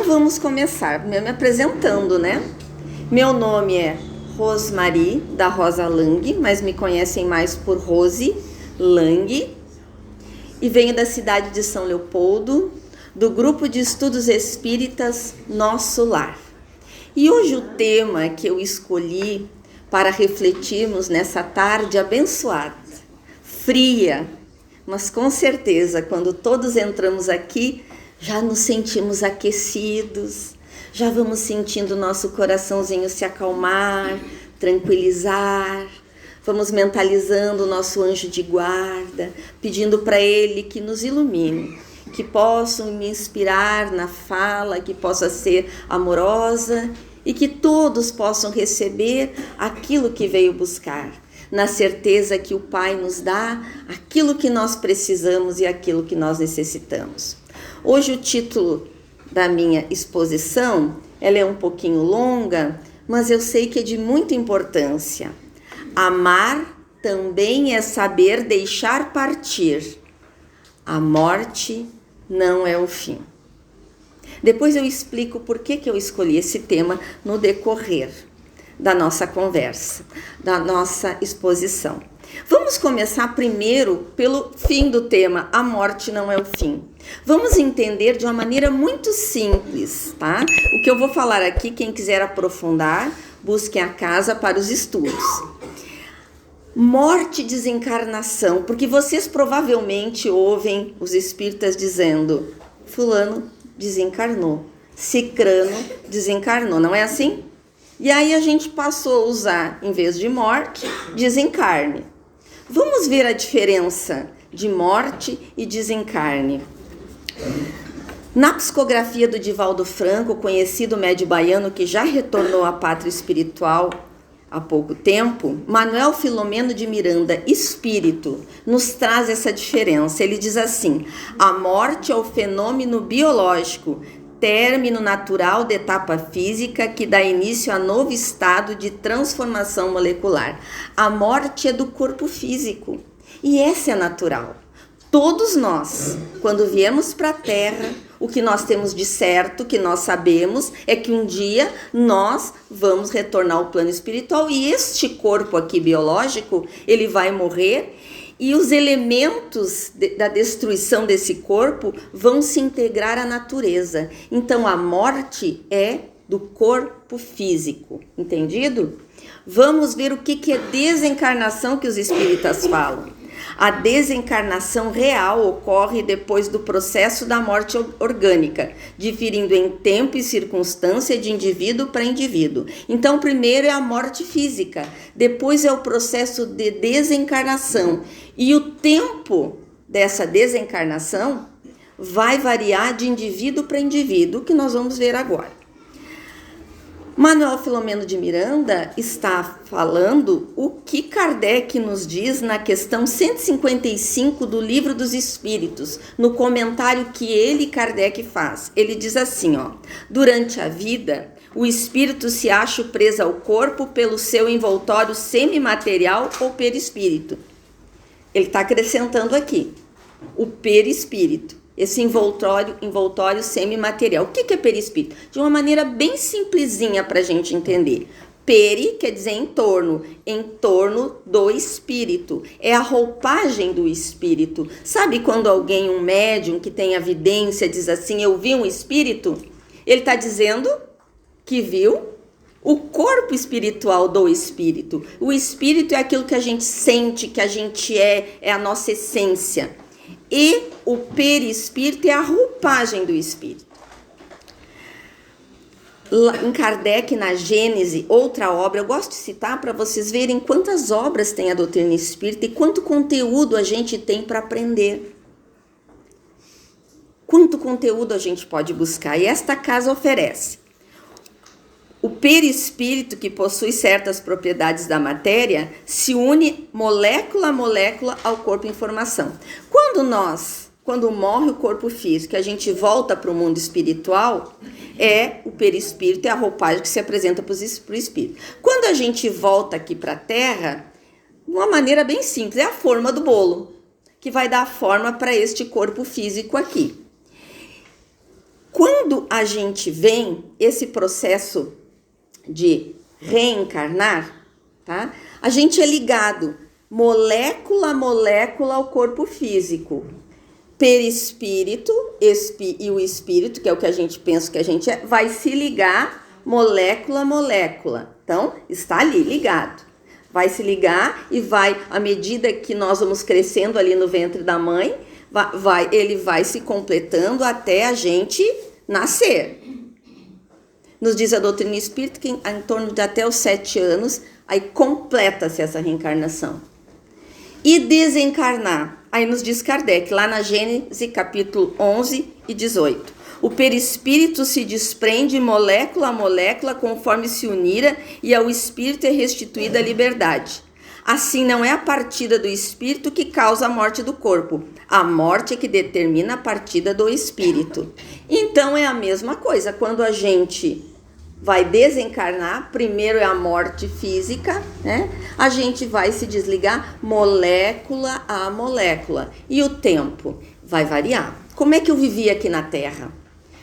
Então vamos começar, me apresentando, né? Meu nome é Rosmary da Rosa Lang, mas me conhecem mais por Rose Lang, e venho da cidade de São Leopoldo, do grupo de estudos espíritas Nosso Lar. E hoje o tema que eu escolhi para refletirmos nessa tarde abençoada, fria, mas com certeza quando todos entramos aqui, já nos sentimos aquecidos, já vamos sentindo nosso coraçãozinho se acalmar, tranquilizar. Vamos mentalizando o nosso anjo de guarda, pedindo para ele que nos ilumine, que possam me inspirar na fala, que possa ser amorosa e que todos possam receber aquilo que veio buscar, na certeza que o Pai nos dá aquilo que nós precisamos e aquilo que nós necessitamos. Hoje o título da minha exposição, ela é um pouquinho longa, mas eu sei que é de muita importância. Amar também é saber deixar partir. A morte não é o fim. Depois eu explico por que eu escolhi esse tema no decorrer da nossa conversa, da nossa exposição. Vamos começar primeiro pelo fim do tema, a morte não é o fim. Vamos entender de uma maneira muito simples, tá? O que eu vou falar aqui, quem quiser aprofundar, busquem a casa para os estudos. Morte e desencarnação, porque vocês provavelmente ouvem os espíritas dizendo, fulano desencarnou, cicrano desencarnou, não é assim? E aí a gente passou a usar, em vez de morte, desencarne. Vamos ver a diferença de morte e desencarne. Na psicografia do Divaldo Franco, conhecido médio baiano que já retornou à pátria espiritual há pouco tempo, Manuel Filomeno de Miranda, espírito, nos traz essa diferença. Ele diz assim: a morte é o fenômeno biológico, término natural da etapa física que dá início a novo estado de transformação molecular. A morte é do corpo físico e essa é natural. Todos nós, quando viemos para a Terra, o que nós temos de certo, que nós sabemos, é que um dia nós vamos retornar ao plano espiritual e este corpo aqui biológico, ele vai morrer e os elementos da destruição desse corpo vão se integrar à natureza. Então a morte é do corpo físico, entendido? Vamos ver o que é desencarnação que os espíritas falam. A desencarnação real ocorre depois do processo da morte orgânica, diferindo em tempo e circunstância de indivíduo para indivíduo. Então, primeiro é a morte física, depois é o processo de desencarnação. E o tempo dessa desencarnação vai variar de indivíduo para indivíduo, que nós vamos ver agora. Manuel Filomeno de Miranda está falando o que Kardec nos diz na questão 155 do Livro dos Espíritos, no comentário que ele, Kardec, faz. Ele diz assim, durante a vida, o espírito se acha preso ao corpo pelo seu envoltório semimaterial ou perispírito. Ele está acrescentando aqui, o perispírito. Esse envoltório semimaterial. O que é perispírito? De uma maneira bem simplesinha para a gente entender. Peri quer dizer em torno do espírito. É a roupagem do espírito. Sabe quando alguém, um médium que tem evidência, diz assim, eu vi um espírito? Ele está dizendo que viu o corpo espiritual do espírito. O espírito é aquilo que a gente sente, que a gente é a nossa essência. E o perispírito é a roupagem do espírito. Em Kardec, na Gênese, outra obra, eu gosto de citar para vocês verem quantas obras tem a doutrina espírita e quanto conteúdo a gente tem para aprender. Quanto conteúdo a gente pode buscar. E esta casa oferece. O perispírito, que possui certas propriedades da matéria, se une molécula a molécula ao corpo em formação. Quando morre o corpo físico, a gente volta para o mundo espiritual, é o perispírito, é a roupagem que se apresenta para o espírito. Quando a gente volta aqui para a Terra, de uma maneira bem simples, é a forma do bolo, que vai dar forma para este corpo físico aqui. Quando a gente vem, esse processo de reencarnar, tá? A gente é ligado molécula a molécula ao corpo físico. Perispírito e o espírito, que é o que a gente pensa que a gente é, vai se ligar molécula a molécula. Então, está ali ligado. Vai se ligar e vai, à medida que nós vamos crescendo ali no ventre da mãe, ele vai se completando até a gente nascer. Nos diz a doutrina espírita que em torno de até os 7 anos, aí completa-se essa reencarnação. E desencarnar, aí nos diz Kardec, lá na Gênesis capítulo 11 e 18. O perispírito se desprende molécula a molécula conforme se unira e ao espírito é restituída a liberdade. Assim, não é a partida do espírito que causa a morte do corpo. A morte é que determina a partida do espírito. Então, é a mesma coisa. Quando a gente vai desencarnar, primeiro é a morte física, né? A gente vai se desligar molécula a molécula. E o tempo vai variar. Como é que eu vivi aqui na Terra?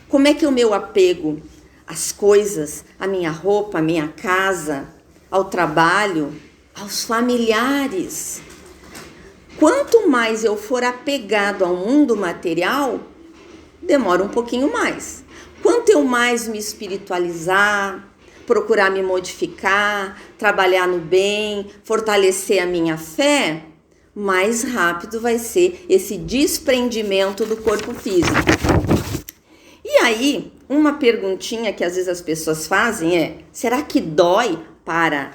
Como é que o meu apego às coisas, à minha roupa, à minha casa, ao trabalho, aos familiares? Quanto mais eu for apegado ao mundo material, demora um pouquinho mais. Quanto eu mais me espiritualizar, procurar me modificar, trabalhar no bem, fortalecer a minha fé, mais rápido vai ser esse desprendimento do corpo físico. E aí, uma perguntinha que às vezes as pessoas fazem é: será que dói para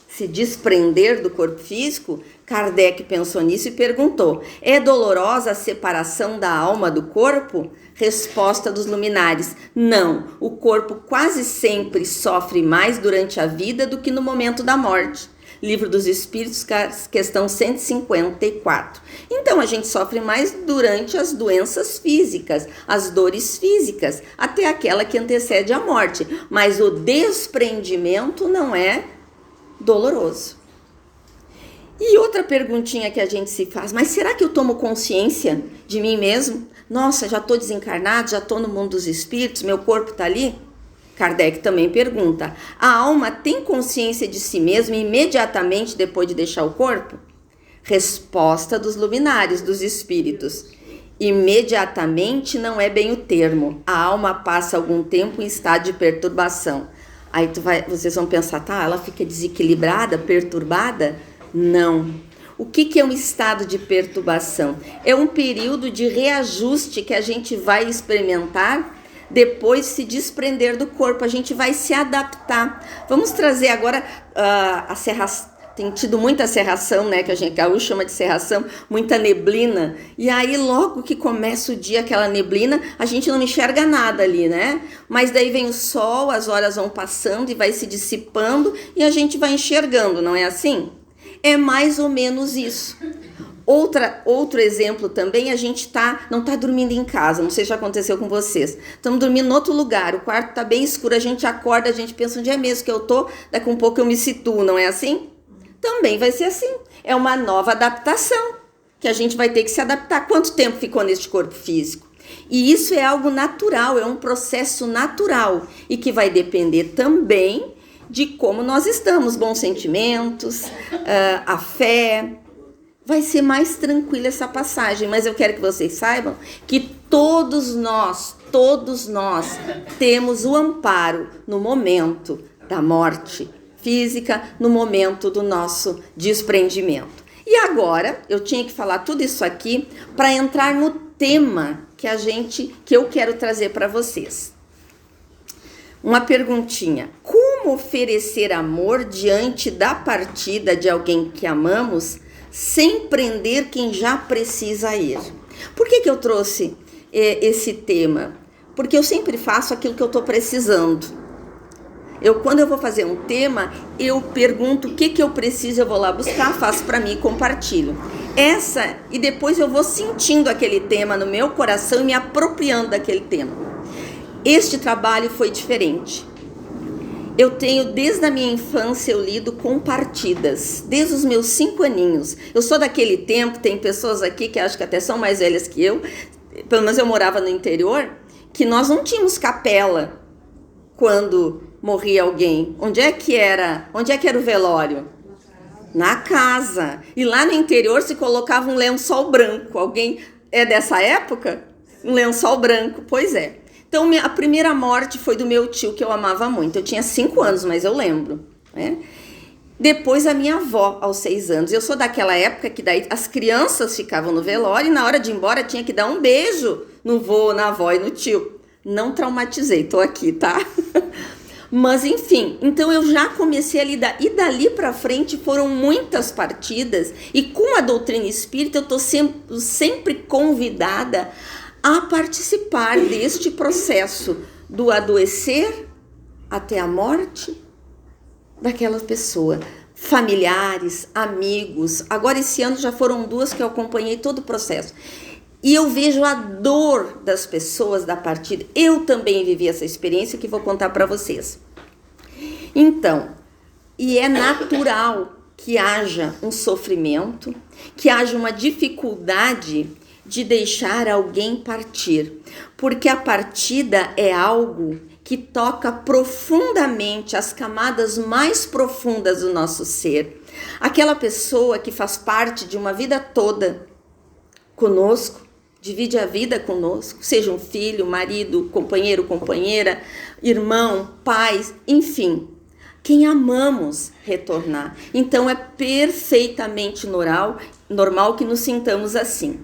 se desprender do corpo físico? Kardec pensou nisso e perguntou: é dolorosa a separação da alma do corpo? Resposta dos luminares: não, o corpo quase sempre sofre mais durante a vida do que no momento da morte. Livro dos Espíritos, questão 154. Então, a gente sofre mais durante as doenças físicas, as dores físicas, até aquela que antecede a morte. Mas o desprendimento não é doloroso. E outra perguntinha que a gente se faz: mas será que eu tomo consciência de mim mesmo? Nossa, já estou desencarnado, já estou no mundo dos espíritos, meu corpo está ali? Kardec também pergunta: a alma tem consciência de si mesma imediatamente depois de deixar o corpo? Resposta dos luminares, dos espíritos: imediatamente não é bem o termo. A alma passa algum tempo em estado de perturbação. Aí vocês vão pensar: tá, ela fica desequilibrada, perturbada? Não. O que é um estado de perturbação? É um período de reajuste que a gente vai experimentar depois de se desprender do corpo. A gente vai se adaptar. Vamos trazer agora a serração. Tem tido muita serração, né? Que a gente gaúcho chama de serração, muita neblina. E aí, logo que começa o dia, aquela neblina, a gente não enxerga nada ali, né? Mas daí vem o sol, as horas vão passando e vai se dissipando e a gente vai enxergando, não é assim? É mais ou menos isso. Outro exemplo também, a gente não tá dormindo em casa, não sei se já aconteceu com vocês. Estamos dormindo em outro lugar, o quarto tá bem escuro, a gente acorda, a gente pensa: onde é mesmo que eu tô? Daqui um pouco eu me situo, não é assim? Também vai ser assim. É uma nova adaptação, que a gente vai ter que se adaptar. Quanto tempo ficou neste corpo físico? E isso é algo natural, é um processo natural e que vai depender também de como nós estamos, bons sentimentos, a fé. Vai ser mais tranquila essa passagem, mas eu quero que vocês saibam que todos nós temos o amparo no momento da morte física, no momento do nosso desprendimento. E agora, eu tinha que falar tudo isso aqui para entrar no tema que eu quero trazer para vocês. Uma perguntinha: como oferecer amor diante da partida de alguém que amamos, sem prender quem já precisa ir? Por que eu trouxe esse tema? Porque eu sempre faço aquilo que eu estou precisando. Quando eu vou fazer um tema, eu pergunto o que eu preciso, eu vou lá buscar, faço para mim e compartilho. E depois eu vou sentindo aquele tema no meu coração e me apropriando daquele tema. Este trabalho foi diferente. Eu tenho, desde a minha infância, eu lido com partidas, desde os meus 5 aninhos. Eu sou daquele tempo, tem pessoas aqui que acho que até são mais velhas que eu, pelo menos eu morava no interior, que nós não tínhamos capela quando morria alguém. Onde é que era o velório? Na casa. E lá no interior se colocava um lençol branco. Alguém é dessa época? Um lençol branco, pois é. Então, a primeira morte foi do meu tio, que eu amava muito. Eu tinha 5 anos, mas eu lembro, né? Depois a minha avó, aos 6 anos. Eu sou daquela época que daí as crianças ficavam no velório e na hora de ir embora tinha que dar um beijo no vô, na avó e no tio. Não traumatizei, tô aqui, tá? Mas enfim, então eu já comecei a lidar. E dali pra frente foram muitas partidas. E com a doutrina espírita eu tô sempre convidada a participar deste processo do adoecer até a morte daquela pessoa, familiares, amigos. Agora esse ano já foram 2 que eu acompanhei todo o processo. E eu vejo a dor das pessoas da partida. Eu também vivi essa experiência que vou contar para vocês. Então, e é natural que haja um sofrimento, que haja uma dificuldade de deixar alguém partir. Porque a partida é algo que toca profundamente as camadas mais profundas do nosso ser. Aquela pessoa que faz parte de uma vida toda conosco, divide a vida conosco, seja um filho, marido, companheiro, companheira, irmão, pais, enfim, quem amamos retornar. Então é perfeitamente normal que nos sintamos assim.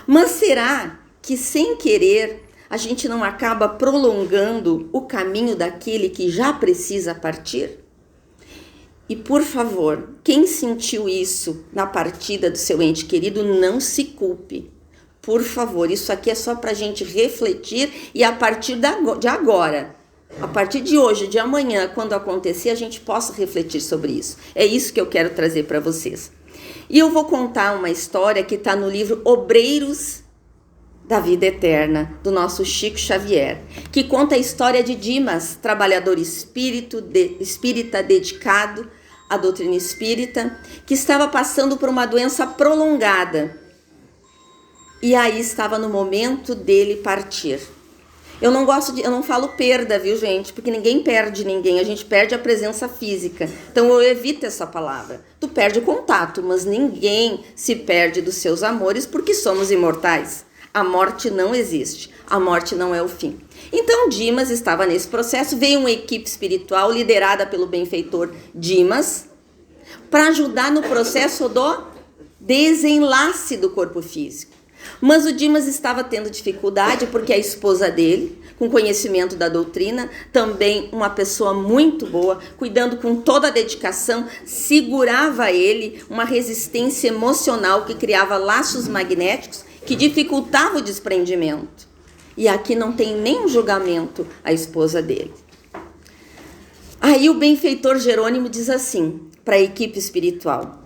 Mas será que sem querer a gente não acaba prolongando o caminho daquele que já precisa partir? E por favor, quem sentiu isso na partida do seu ente querido, não se culpe. Por favor, isso aqui é só para a gente refletir e a partir de agora, a partir de hoje, de amanhã, quando acontecer, a gente possa refletir sobre isso. É isso que eu quero trazer para vocês. E eu vou contar uma história que está no livro Obreiros da Vida Eterna, do nosso Chico Xavier, que conta a história de Dimas, trabalhador espírita dedicado à doutrina espírita, que estava passando por uma doença prolongada. E aí estava no momento dele partir. Eu não falo perda, viu, gente? Porque ninguém perde ninguém, a gente perde a presença física. Então eu evito essa palavra. Tu perde o contato, mas ninguém se perde dos seus amores porque somos imortais. A morte não existe, a morte não é o fim. Então Dimas estava nesse processo, veio uma equipe espiritual liderada pelo benfeitor Dimas para ajudar no processo do desenlace do corpo físico. Mas o Dimas estava tendo dificuldade porque a esposa dele, com conhecimento da doutrina, também uma pessoa muito boa, cuidando com toda a dedicação, segurava ele, uma resistência emocional que criava laços magnéticos que dificultava o desprendimento. E aqui não tem nenhum julgamento a esposa dele. Aí o benfeitor Jerônimo diz assim para a equipe espiritual.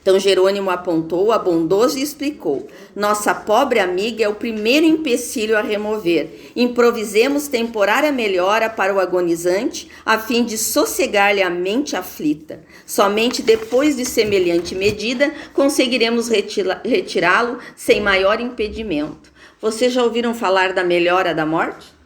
Então Jerônimo apontou a bondoso e explicou: nossa pobre amiga é o primeiro empecilho a remover. Improvisemos temporária melhora para o agonizante, a fim de sossegar-lhe a mente aflita. Somente depois de semelhante medida conseguiremos retirá-lo sem maior impedimento. Vocês já ouviram falar da melhora da morte?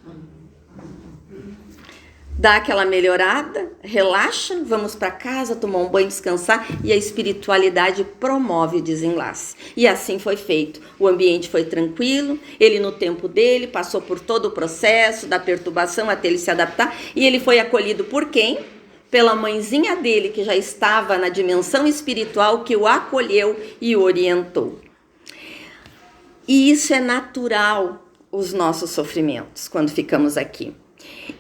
Dá aquela melhorada, relaxa, vamos para casa, tomar um banho, descansar, e a espiritualidade promove o desenlace. E assim foi feito. O ambiente foi tranquilo, ele no tempo dele passou por todo o processo da perturbação até ele se adaptar, e ele foi acolhido por quem? Pela mãezinha dele, que já estava na dimensão espiritual, que o acolheu e o orientou. E isso é natural, os nossos sofrimentos, quando ficamos aqui.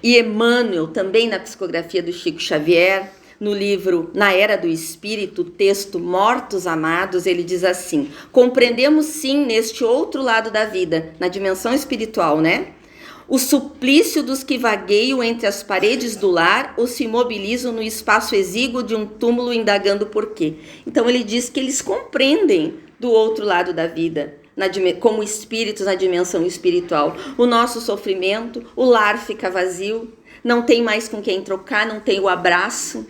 E Emmanuel, também na psicografia do Chico Xavier, no livro Na Era do Espírito, o texto Mortos Amados, ele diz assim: compreendemos sim neste outro lado da vida, na dimensão espiritual, né? O suplício dos que vagueiam entre as paredes do lar ou se imobilizam no espaço exíguo de um túmulo indagando por quê. Então ele diz que eles compreendem do outro lado da vida, como espíritos na dimensão espiritual. O nosso sofrimento, o lar fica vazio, não tem mais com quem trocar, não tem o abraço.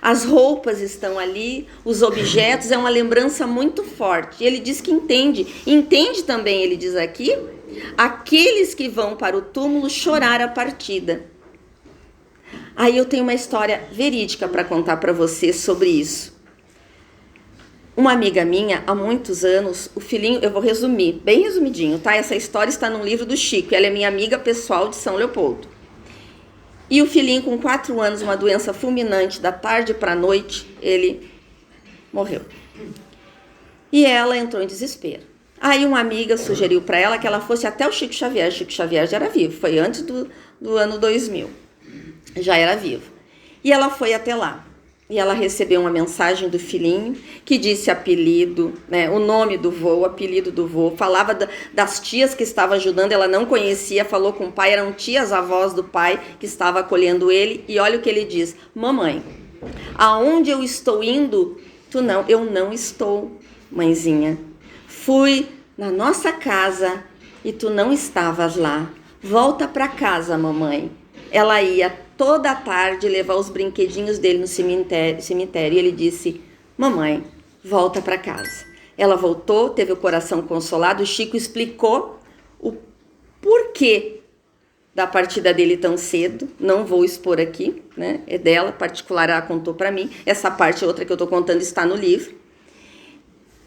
as roupas estão ali, os objetos, é uma lembrança muito forte. E ele diz que entende também, ele diz aqui, aqueles que vão para o túmulo chorar a partida. Aí eu tenho uma história verídica para contar para você sobre isso. Uma amiga minha, há muitos anos, o filhinho, eu vou resumir, bem resumidinho, tá? Essa história está no livro do Chico, ela é minha amiga pessoal de São Leopoldo. E o filhinho, com 4 anos, uma doença fulminante, da tarde para a noite, ele morreu. E ela entrou em desespero. Aí uma amiga sugeriu para ela que ela fosse até o Chico Xavier. Chico Xavier já era vivo, foi antes do ano 2000, já era vivo. E ela foi até lá. E ela recebeu uma mensagem do filhinho que disse apelido, né, o nome do vô, o apelido do vô. Falava das tias que estavam ajudando, ela não conhecia, falou com o pai, eram tias avós do pai que estava acolhendo ele. E olha o que ele diz: mamãe, aonde eu estou indo, tu não, eu não estou, mãezinha. Fui na nossa casa e tu não estavas lá. Volta para casa, mamãe. Ela ia toda a tarde levar os brinquedinhos dele no cemitério. E ele disse: mamãe, volta para casa. Ela voltou, teve o coração consolado. O Chico explicou o porquê da partida dele tão cedo. Não vou expor aqui, né? É dela, particular, ela contou para mim. Essa parte outra que eu estou contando está no livro.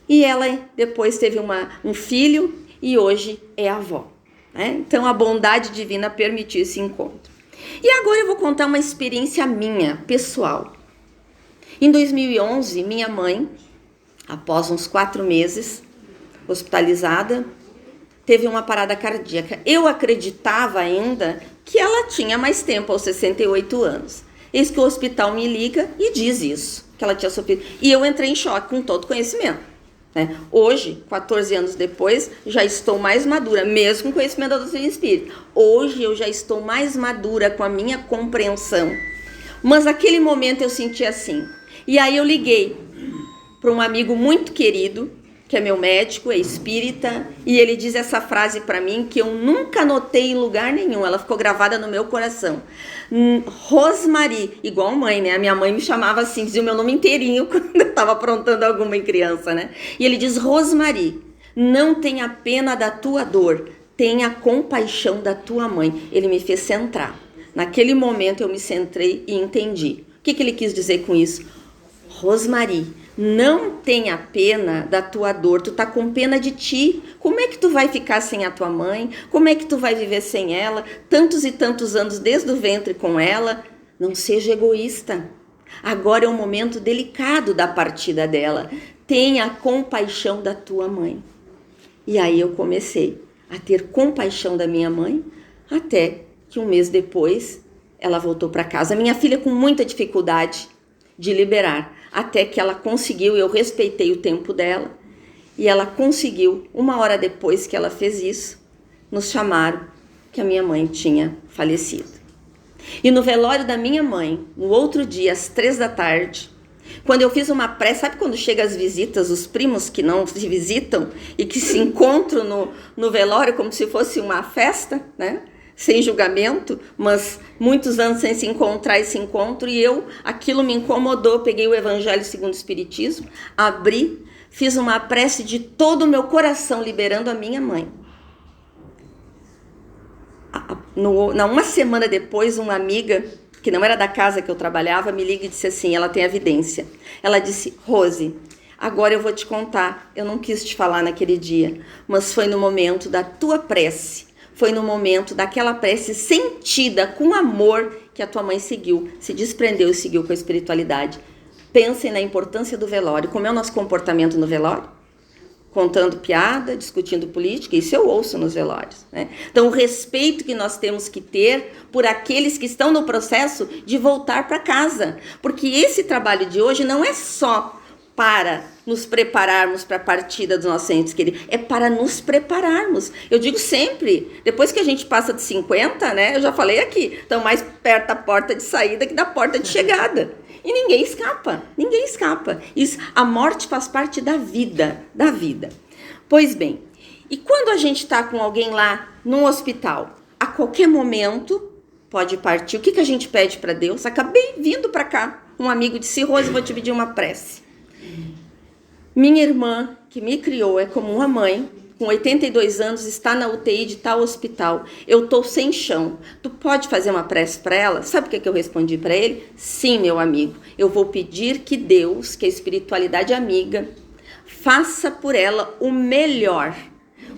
E ela depois teve um filho e hoje é avó, né? Então a bondade divina permitiu esse encontro. E agora eu vou contar uma experiência minha, pessoal. Em 2011, minha mãe, após uns 4 meses, hospitalizada, teve uma parada cardíaca. Eu acreditava ainda que ela tinha mais tempo, aos 68 anos. Eis que o hospital me liga e diz isso, que ela tinha sofrido. E eu entrei em choque com todo conhecimento. Né? Hoje, 14 anos depois, já estou mais madura, mesmo com conhecimento da doutrina espírita. Hoje eu já estou mais madura com a minha compreensão. Mas naquele momento eu senti assim. E aí eu liguei para um amigo muito querido, que é meu médico, é espírita, e ele diz essa frase para mim que eu nunca anotei em lugar nenhum, ela ficou gravada no meu coração. Rosmari, igual mãe, né? A minha mãe me chamava assim, dizia o meu nome inteirinho quando eu estava aprontando alguma em criança, né? E ele diz: Rosmari, não tenha pena da tua dor, tenha compaixão da tua mãe. Ele me fez centrar. Naquele momento eu me centrei e entendi. O que ele quis dizer com isso? Rosmari, não tenha pena da tua dor, tu tá com pena de ti. Como é que tu vai ficar sem a tua mãe? Como é que tu vai viver sem ela? Tantos e tantos anos desde o ventre com ela. Não seja egoísta. Agora é um momento delicado da partida dela. Tenha compaixão da tua mãe. E aí eu comecei a ter compaixão da minha mãe, até que um mês depois ela voltou para casa. Minha filha com muita dificuldade de liberar, até que ela conseguiu, eu respeitei o tempo dela, e ela conseguiu, 1 hora depois que ela fez isso, nos chamaram que a minha mãe tinha falecido. E no velório da minha mãe, no outro dia, às 3 da tarde, quando eu fiz uma prece, sabe quando chegam as visitas, os primos que não se visitam e que se encontram no velório como se fosse uma festa, né? Sem julgamento, mas muitos anos sem se encontrar esse encontro, e aquilo me incomodou. Peguei o Evangelho segundo o Espiritismo, abri, fiz uma prece de todo o meu coração, liberando a minha mãe. Uma semana depois, uma amiga, que não era da casa que eu trabalhava, me liga e disse assim, ela tem evidência. Ela disse: Rose, agora eu vou te contar, eu não quis te falar naquele dia, mas foi no momento da tua prece, foi no momento daquela prece sentida com amor que a tua mãe seguiu, se desprendeu e seguiu com a espiritualidade. Pensem na importância do velório. Como é o nosso comportamento no velório? Contando piada, discutindo política, isso eu ouço nos velórios, né? Então o respeito que nós temos que ter por aqueles que estão no processo de voltar para casa. Porque esse trabalho de hoje não é só para nos prepararmos para a partida dos nossos entes queridos, é para nos prepararmos. Eu digo sempre, depois que a gente passa de 50, né, eu já falei aqui, estão mais perto da porta de saída que da porta de chegada. E ninguém escapa, ninguém escapa. Isso, a morte faz parte da vida, da vida. Pois bem, e quando a gente está com alguém lá no hospital, a qualquer momento pode partir. O que a gente pede para Deus? Acabei vindo para cá. um amigo disse, Rose, vou te pedir uma prece. Minha irmã, que me criou, é como uma mãe, com 82 anos, está na UTI de tal hospital. Eu estou sem chão. Tu pode fazer uma prece para ela? Sabe o que eu respondi para ele? Sim, meu amigo. Eu vou pedir que Deus, que a espiritualidade amiga, faça por ela o melhor.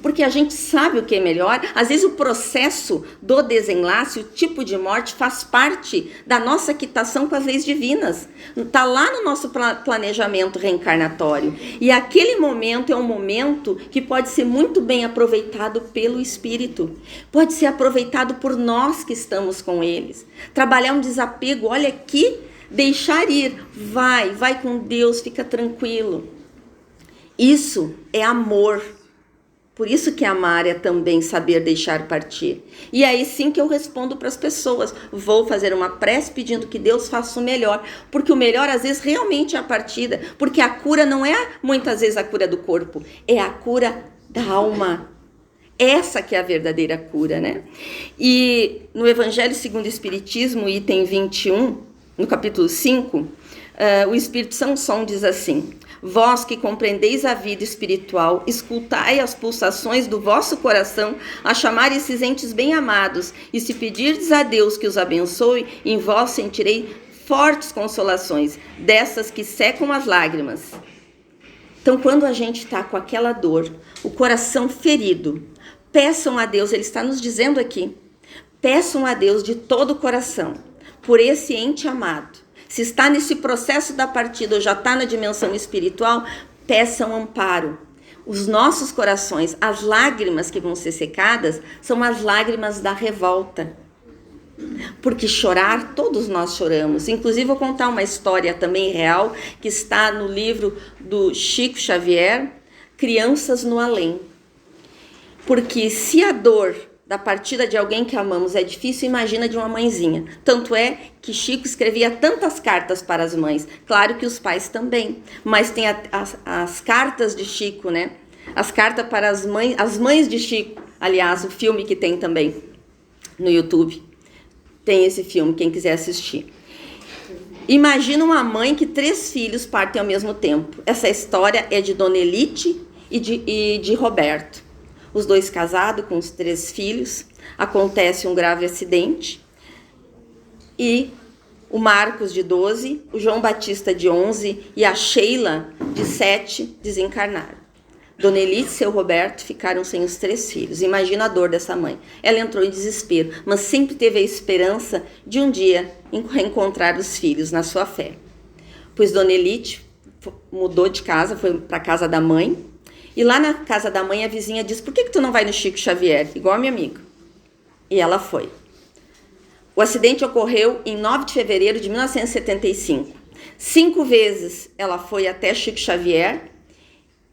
Porque a gente sabe o que é melhor. Às vezes o processo do desenlace, o tipo de morte, faz parte da nossa quitação com as leis divinas. Está lá no nosso planejamento reencarnatório. E aquele momento é um momento que pode ser muito bem aproveitado pelo espírito. Pode ser aproveitado por nós que estamos com eles. Trabalhar um desapego, olha aqui, deixar ir. Vai com Deus, fica tranquilo. Isso é amor. Por isso que amar é também saber deixar partir. E aí sim que eu respondo para as pessoas. Vou fazer uma prece pedindo que Deus faça o melhor. Porque o melhor às vezes realmente é a partida. Porque a cura não é muitas vezes a cura do corpo. É a cura da alma. Essa que é a verdadeira cura, né? E no Evangelho segundo o Espiritismo, item 21, no capítulo 5, o Espírito Sanson diz assim: vós que compreendeis a vida espiritual, escutai as pulsações do vosso coração a chamar esses entes bem-amados, e se pedirdes a Deus que os abençoe, em vós sentirei fortes consolações, dessas que secam as lágrimas. Então, quando a gente está com aquela dor, o coração ferido, peçam a Deus, ele está nos dizendo aqui, peçam a Deus de todo o coração, por esse ente amado. Se está nesse processo da partida ou já está na dimensão espiritual, peçam amparo. Os nossos corações, as lágrimas que vão ser secadas, são as lágrimas da revolta. Porque chorar, todos nós choramos. Inclusive, vou contar uma história também real, que está no livro do Chico Xavier, Crianças no Além. Porque se a dor da partida de alguém que amamos é difícil, imagina de uma mãezinha. Tanto é que Chico escrevia tantas cartas para as mães. Claro que os pais também. Mas tem as cartas de Chico, né? As cartas para as mães de Chico. Aliás, o filme que tem também no YouTube. Tem esse filme, quem quiser assistir. Imagina uma mãe que 3 filhos partem ao mesmo tempo. Essa história é de Dona Elite e de Roberto. Os 2 casados com os 3 filhos, acontece um grave acidente e o Marcos de 12, o João Batista de 11 e a Sheila de 7 desencarnaram. Dona Elite e seu Roberto ficaram sem os 3 filhos. Imagina a dor dessa mãe. Ela entrou em desespero, mas sempre teve a esperança de um dia reencontrar os filhos na sua fé. Pois Dona Elite mudou de casa, foi para a casa da mãe. E lá na casa da mãe, a vizinha disse, por que tu não vai no Chico Xavier? Igual a minha amiga. E ela foi. O acidente ocorreu em 9 de fevereiro de 1975. 5 vezes ela foi até Chico Xavier.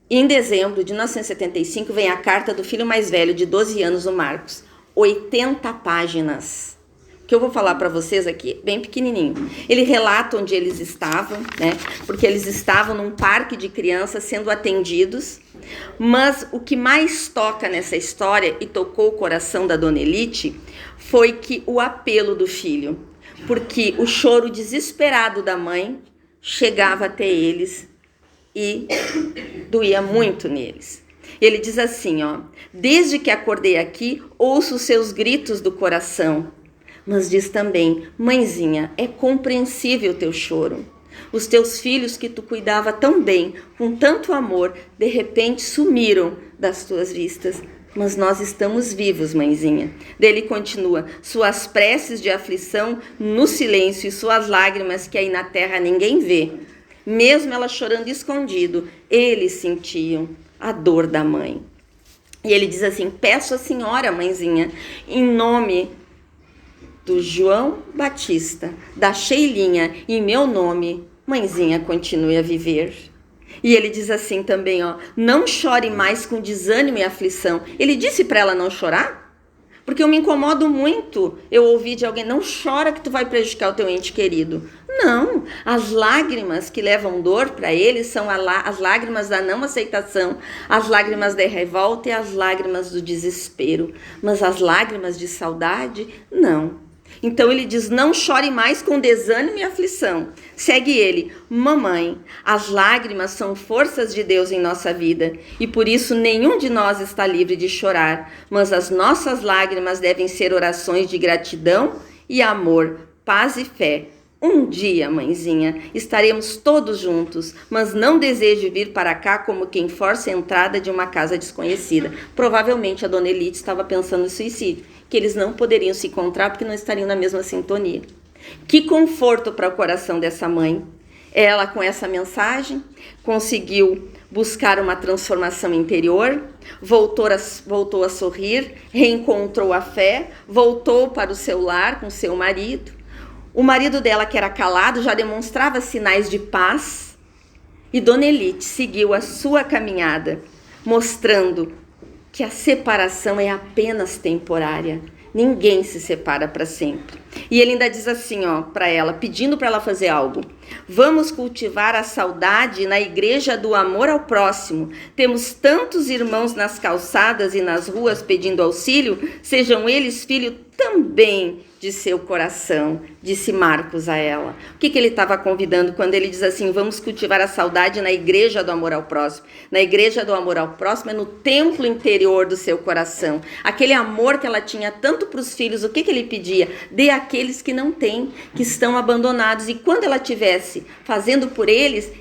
E em dezembro de 1975 vem a carta do filho mais velho, de 12 anos, o Marcos. 80 páginas. Que eu vou falar para vocês aqui, bem pequenininho. Ele relata onde eles estavam, né? Porque eles estavam num parque de crianças sendo atendidos. Mas o que mais toca nessa história e tocou o coração da Dona Elite foi que o apelo do filho, porque o choro desesperado da mãe chegava até eles e doía muito neles. Ele diz assim, ó: desde que acordei aqui, ouço os seus gritos do coração. Mas diz também, mãezinha, é compreensível o teu choro. Os teus filhos que tu cuidava tão bem, com tanto amor, de repente sumiram das tuas vistas. Mas nós estamos vivos, mãezinha. Dele continua, suas preces de aflição no silêncio e suas lágrimas que aí na terra ninguém vê. Mesmo ela chorando escondido, eles sentiam a dor da mãe. E ele diz assim, peço à senhora, mãezinha, em nome do João Batista, da Sheilinha, em meu nome, mãezinha, continue a viver. E ele diz assim também, ó, não chore mais com desânimo e aflição. Ele disse para ela não chorar? Porque eu me incomodo muito eu ouvir de alguém, não chora que tu vai prejudicar o teu ente querido. Não, as lágrimas que levam dor para ele são as lágrimas da não aceitação, as lágrimas da revolta e as lágrimas do desespero. Mas as lágrimas de saudade, não. Então ele diz, não chore mais com desânimo e aflição. Segue ele, mamãe, as lágrimas são forças de Deus em nossa vida e por isso nenhum de nós está livre de chorar, mas as nossas lágrimas devem ser orações de gratidão e amor, paz e fé. Um dia, mãezinha, estaremos todos juntos, mas não desejo vir para cá como quem força a entrada de uma casa desconhecida. Provavelmente a dona Elite estava pensando em suicídio, que eles não poderiam se encontrar porque não estariam na mesma sintonia. Que conforto para o coração dessa mãe. Ela, com essa mensagem, conseguiu buscar uma transformação interior, voltou a sorrir, reencontrou a fé, voltou para o seu lar com seu marido. O marido dela, que era calado, já demonstrava sinais de paz. E Dona Elite seguiu a sua caminhada, mostrando que a separação é apenas temporária. Ninguém se separa para sempre. E ele ainda diz assim, para ela, pedindo para ela fazer algo. Vamos cultivar a saudade na igreja do amor ao próximo. Temos tantos irmãos nas calçadas e nas ruas pedindo auxílio, sejam eles filhos também de seu coração, disse Marcos a ela. O que ele estava convidando quando ele diz assim, vamos cultivar a saudade na igreja do amor ao próximo? Na igreja do amor ao próximo é no templo interior do seu coração. Aquele amor que ela tinha tanto para os filhos, o que ele pedia? Dê àqueles que não têm, que estão abandonados. E quando ela estivesse fazendo por eles,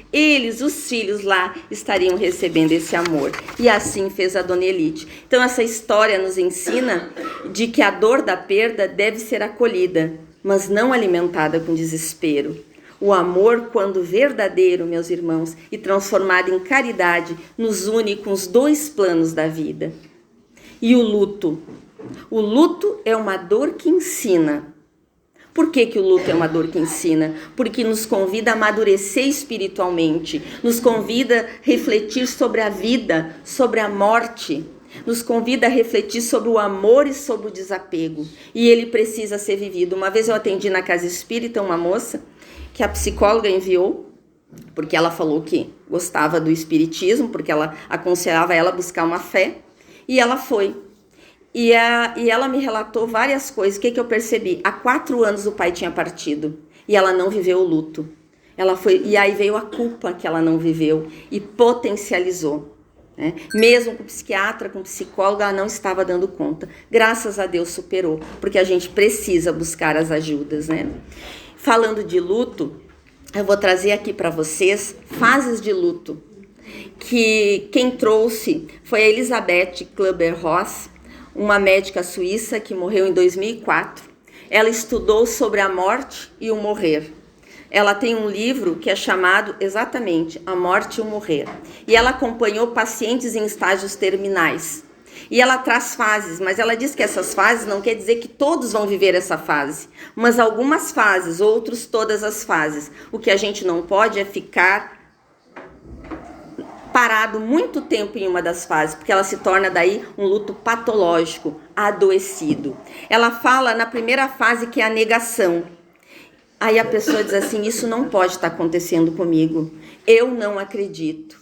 os filhos lá, estariam recebendo esse amor. E assim fez a Dona Elite. Então essa história nos ensina de que a dor da perda deve ser acolhida, mas não alimentada com desespero. O amor, quando verdadeiro, meus irmãos, e transformado em caridade, nos une com os dois planos da vida. E o luto? O luto é uma dor que ensina. Por que o luto é uma dor que ensina? Porque nos convida a amadurecer espiritualmente, nos convida a refletir sobre a vida, sobre a morte, nos convida a refletir sobre o amor e sobre o desapego. E ele precisa ser vivido. Uma vez eu atendi na casa espírita uma moça que a psicóloga enviou, porque ela falou que gostava do espiritismo, porque ela aconselhava ela a buscar uma fé, e ela foi. E ela me relatou várias coisas. O que eu percebi? Há 4 anos o pai tinha partido e ela não viveu o luto. E aí veio a culpa que ela não viveu e potencializou. Né? Mesmo com psiquiatra, com psicóloga, ela não estava dando conta. Graças a Deus superou, porque a gente precisa buscar as ajudas. Né? Falando de luto, eu vou trazer aqui para vocês fases de luto. Que quem trouxe foi a Elisabeth Kübler-Ross, uma médica suíça que morreu em 2004. Ela estudou sobre a morte e o morrer. Ela tem um livro que é chamado exatamente A Morte e o Morrer. E ela acompanhou pacientes em estágios terminais. E ela traz fases, mas ela diz que essas fases não quer dizer que todos vão viver essa fase. Mas algumas fases, outros todas as fases. O que a gente não pode é ficar parado muito tempo em uma das fases, porque ela se torna daí um luto patológico, adoecido. Ela fala na primeira fase que é a negação. Aí a pessoa diz assim, isso não pode estar acontecendo comigo, eu não acredito.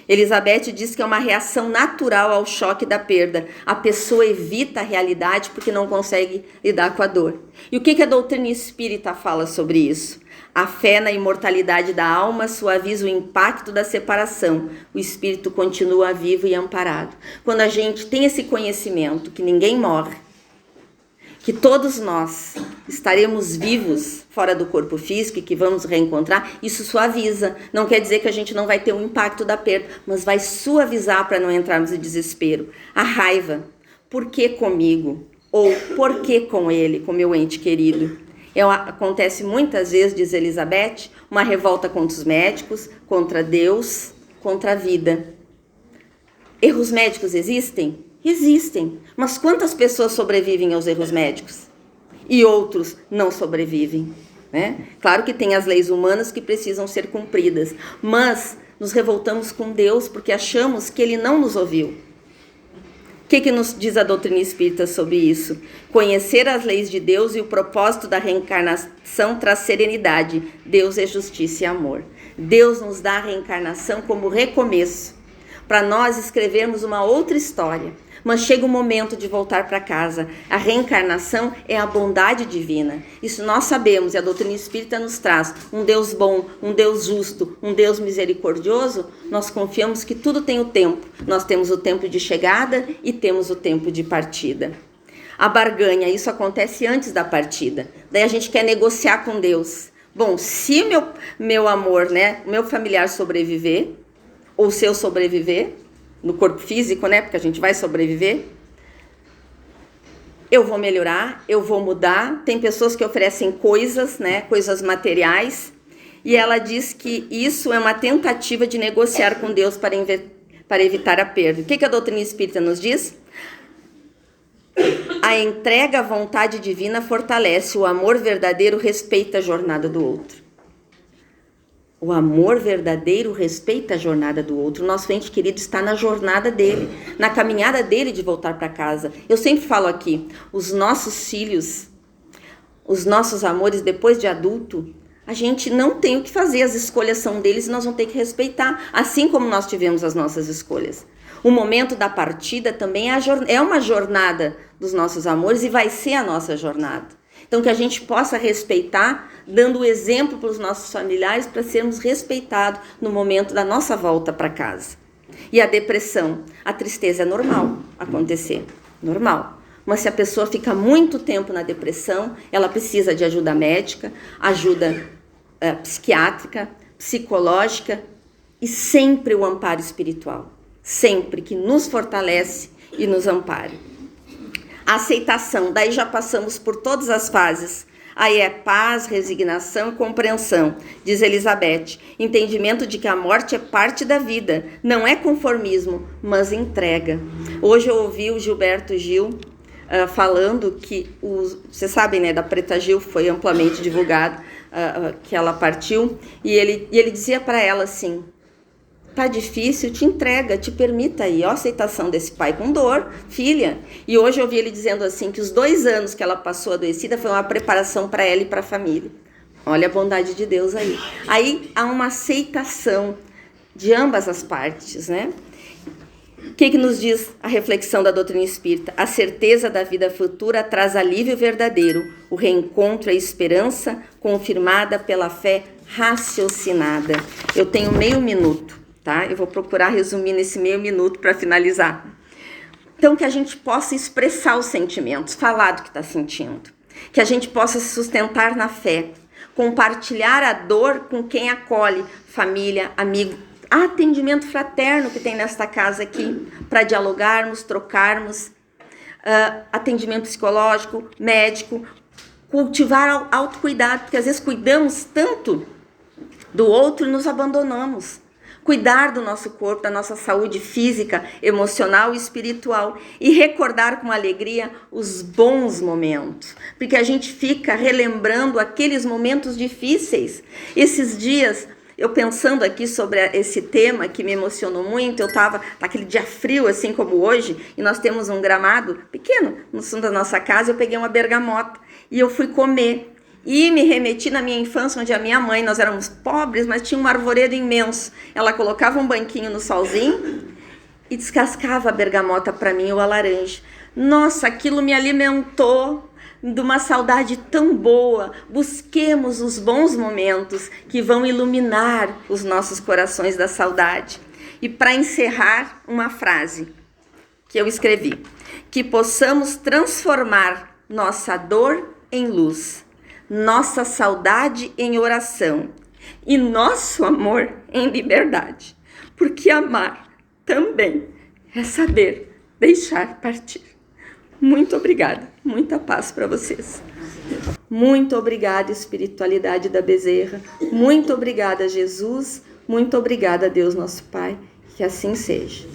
Elizabeth diz que é uma reação natural ao choque da perda. A pessoa evita a realidade porque não consegue lidar com a dor. E o que a doutrina espírita fala sobre isso? A fé na imortalidade da alma suaviza o impacto da separação. O espírito continua vivo e amparado. Quando a gente tem esse conhecimento que ninguém morre, que todos nós estaremos vivos fora do corpo físico e que vamos reencontrar, isso suaviza. Não quer dizer que a gente não vai ter o impacto da perda, mas vai suavizar para não entrarmos em desespero. A raiva, por que comigo? Ou por que com ele, com meu ente querido? Acontece muitas vezes, diz Elizabeth, uma revolta contra os médicos, contra Deus, contra a vida. Erros médicos existem? Existem. Mas quantas pessoas sobrevivem aos erros médicos? E outros não sobrevivem. Né? Claro que tem as leis humanas que precisam ser cumpridas, mas nos revoltamos com Deus porque achamos que Ele não nos ouviu. O que nos diz a doutrina espírita sobre isso? Conhecer as leis de Deus e o propósito da reencarnação traz serenidade. Deus é justiça e amor. Deus nos dá a reencarnação como recomeço, para nós escrevermos uma outra história. Mas chega o momento de voltar para casa. A reencarnação é a bondade divina. Isso nós sabemos, e a doutrina espírita nos traz um Deus bom, um Deus justo, um Deus misericordioso. Nós confiamos que tudo tem o tempo. Nós temos o tempo de chegada e temos o tempo de partida. A barganha, isso acontece antes da partida. Daí a gente quer negociar com Deus. Bom, se meu amor, né, meu familiar sobreviver, ou se eu sobreviver, no corpo físico, né? Porque a gente vai sobreviver. Eu vou melhorar, eu vou mudar. Tem pessoas que oferecem coisas, né? Coisas materiais. E ela diz que isso é uma tentativa de negociar com Deus para evitar a perda. O que a doutrina espírita nos diz? A entrega à vontade divina fortalece. O amor verdadeiro respeita a jornada do outro. O amor verdadeiro respeita a jornada do outro. O nosso ente querido está na jornada dele, na caminhada dele de voltar para casa. Eu sempre falo aqui, os nossos filhos, os nossos amores depois de adulto, a gente não tem o que fazer, as escolhas são deles e nós vamos ter que respeitar, assim como nós tivemos as nossas escolhas. O momento da partida também é uma jornada dos nossos amores e vai ser a nossa jornada. Então, que a gente possa respeitar, dando o exemplo para os nossos familiares, para sermos respeitados no momento da nossa volta para casa. E a depressão, a tristeza é normal acontecer, normal. Mas se a pessoa fica muito tempo na depressão, ela precisa de ajuda médica, ajuda psiquiátrica, psicológica e sempre o amparo espiritual. Sempre que nos fortalece e nos ampare. A aceitação, daí já passamos por todas as fases. Aí é paz, resignação e compreensão, diz Elizabeth. Entendimento de que a morte é parte da vida, não é conformismo, mas entrega. Hoje eu ouvi o Gilberto Gil falando que, vocês sabem, né, da Preta Gil, foi amplamente divulgado que ela partiu, e ele dizia para ela assim: tá difícil, te entrega, te permita aí, ó, a aceitação desse pai com dor, filha. E hoje eu ouvi ele dizendo assim, que os 2 anos que ela passou adoecida foi uma preparação para ela e para a família. Olha a bondade de Deus aí. Aí há uma aceitação de ambas as partes, né? O que nos diz a reflexão da doutrina espírita? A certeza da vida futura traz alívio verdadeiro. O reencontro é esperança confirmada pela fé raciocinada. Eu tenho meio minuto. Tá? Eu vou procurar resumir nesse meio minuto para finalizar. Então, que a gente possa expressar os sentimentos, falar do que está sentindo. Que a gente possa se sustentar na fé. Compartilhar a dor com quem acolhe, família, amigo. Há atendimento fraterno que tem nesta casa aqui, para dialogarmos, trocarmos. Atendimento psicológico, médico. Cultivar autocuidado, porque às vezes cuidamos tanto do outro e nos abandonamos. Cuidar do nosso corpo, da nossa saúde física, emocional e espiritual. E recordar com alegria os bons momentos. Porque a gente fica relembrando aqueles momentos difíceis. Esses dias, eu pensando aqui sobre esse tema que me emocionou muito, eu estava naquele dia frio, assim como hoje, e nós temos um gramado pequeno no fundo da nossa casa, eu peguei uma bergamota e eu fui comer. E me remeti na minha infância, onde a minha mãe, nós éramos pobres, mas tinha um arvoredo imenso. Ela colocava um banquinho no solzinho e descascava a bergamota para mim ou a laranja. Nossa, aquilo me alimentou de uma saudade tão boa. Busquemos os bons momentos que vão iluminar os nossos corações da saudade. E para encerrar, uma frase que eu escrevi. Que possamos transformar nossa dor em luz. Nossa saudade em oração e nosso amor em liberdade, porque amar também é saber deixar partir. Muito obrigada, muita paz para vocês. Muito obrigada, espiritualidade da Bezerra. Muito obrigada, Jesus. Muito obrigada, Deus nosso Pai. Que assim seja.